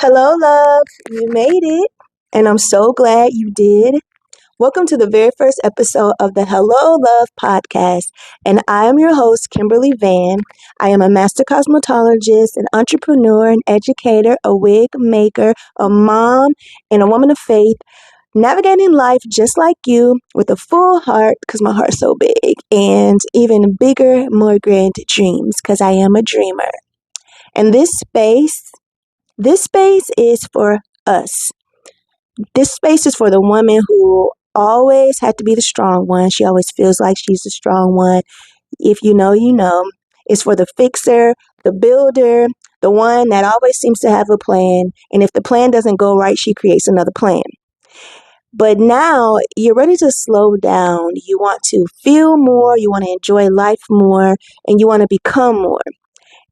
Hello, love. You made it. And I'm so glad you did. Welcome to the very first episode of the Hello Love podcast. And I am your host, Kimberly Van. I am a master cosmetologist, an entrepreneur, an educator, a wig maker, a mom, and a woman of faith, navigating life just like you with a full heart because my heart's so big, and even bigger, more grand dreams because I am a dreamer. And this space is for us. This space is for the woman who always had to be the strong one. She always feels like she's the strong one. If you know, you know. It's for the fixer, the builder, the one that always seems to have a plan. And if the plan doesn't go right, she creates another plan. But now you're ready to slow down. You want to feel more, you want to enjoy life more, and you want to become more.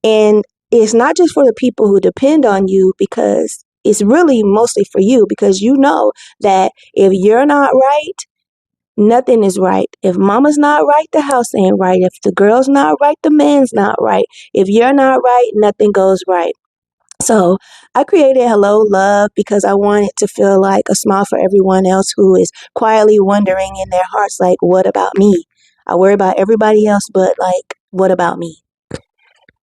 And it's not just for the people who depend on you, because it's really mostly for you, because you know that if you're not right, nothing is right. If mama's not right, the house ain't right. If the girl's not right, the man's not right. If you're not right, nothing goes right. So I created Hello Love because I want it to feel like a smile for everyone else who is quietly wondering in their hearts, like, what about me? I worry about everybody else, but like, what about me?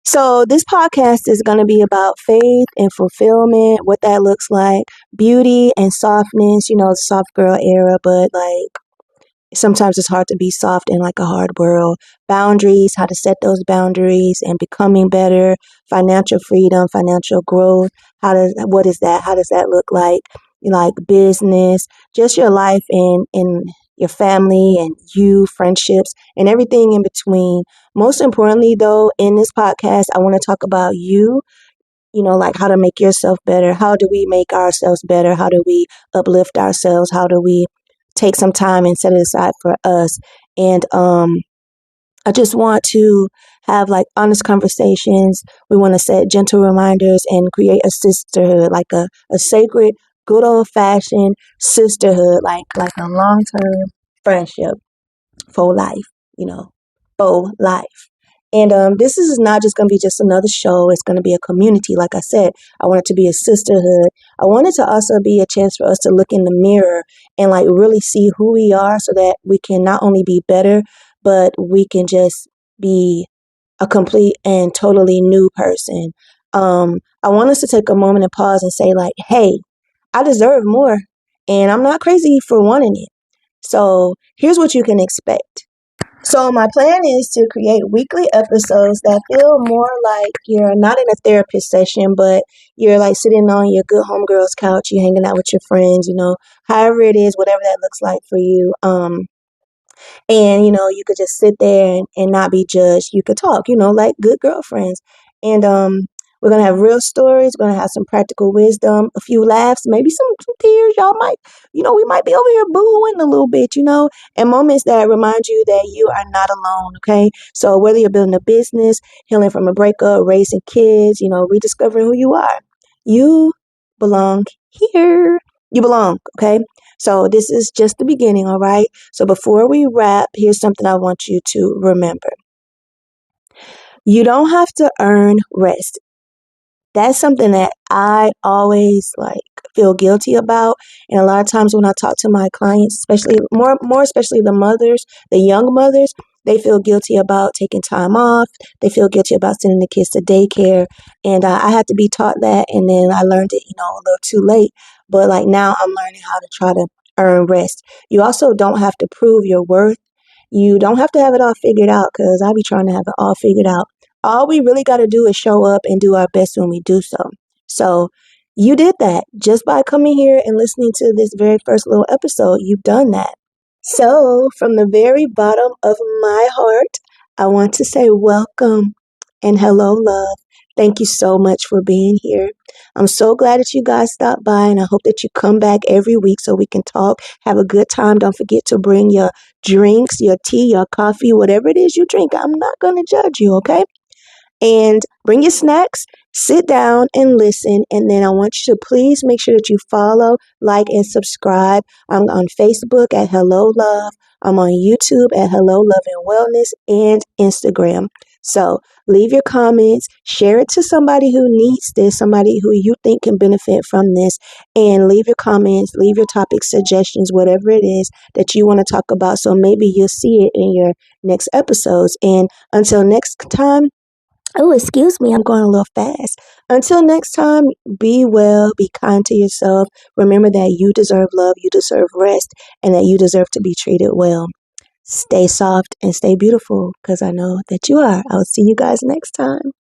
So this podcast is going to be about faith and fulfillment, what that looks like, beauty and softness, the soft girl era, but like sometimes it's hard to be soft in like a hard world. Boundaries, how to set those boundaries and becoming better, financial freedom, financial growth. What is that? How does that look like? Like business, just your life and your family and you, friendships, and everything in between. Most importantly, though, in this podcast, I want to talk about you, like how to make yourself better. How do we make ourselves better? How do we uplift ourselves? How do we take some time and set it aside for us? And I just want to have like honest conversations. We want to set gentle reminders and create a sisterhood, like a sacred, good old fashioned sisterhood, like a long term friendship for life, for life. And this is not just going to be just another show. It's going to be a community. Like I said, I want it to be a sisterhood. I want it to also be a chance for us to look in the mirror and like really see who we are so that we can not only be better, but we can just be a complete and totally new person. I want us to take a moment and pause and say like, hey, I deserve more and I'm not crazy for wanting it. So here's what you can expect. So my plan is to create weekly episodes that feel more like you're not in a therapist session, but you're like sitting on your good homegirl's couch, you're hanging out with your friends, however it is, whatever that looks like for you. And you could just sit there and not be judged. You could talk, like good girlfriends. And we're gonna have real stories. We're gonna have some practical wisdom, a few laughs, maybe some tears. Y'all might, we might be over here booing a little bit, and moments that remind you that you are not alone. Okay, so whether you're building a business, healing from a breakup, raising kids, rediscovering who you are, you belong here. You belong. Okay. So this is just the beginning. All right. So before we wrap, here's something I want you to remember. You don't have to earn rest. That's something that I always like feel guilty about. And a lot of times when I talk to my clients, especially more especially the mothers, the young mothers, they feel guilty about taking time off. They feel guilty about sending the kids to daycare. And I had to be taught that. And then I learned it, a little too late. But like now I'm learning how to try to earn rest. You also don't have to prove your worth. You don't have to have it all figured out, because I be trying to have it all figured out. All we really got to do is show up and do our best when we do so. So you did that just by coming here and listening to this very first little episode. You've done that. So from the very bottom of my heart, I want to say welcome and hello, love. Thank you so much for being here. I'm so glad that you guys stopped by, and I hope that you come back every week so we can talk, have a good time. Don't forget to bring your drinks, your tea, your coffee, whatever it is you drink. I'm not going to judge you, okay? And bring your snacks, sit down and listen. And then I want you to please make sure that you follow, like, and subscribe. I'm on Facebook at Hello Love. I'm on YouTube at Hello Love and Wellness, and Instagram. So leave your comments, share it to somebody who needs this, somebody who you think can benefit from this, and leave your comments, leave your topic suggestions, whatever it is that you want to talk about. So maybe you'll see it in your next episodes. And until next time, oh, excuse me, I'm going a little fast. Until next time, be well, be kind to yourself. Remember that you deserve love, you deserve rest, and that you deserve to be treated well. Stay soft and stay beautiful because I know that you are. I'll see you guys next time.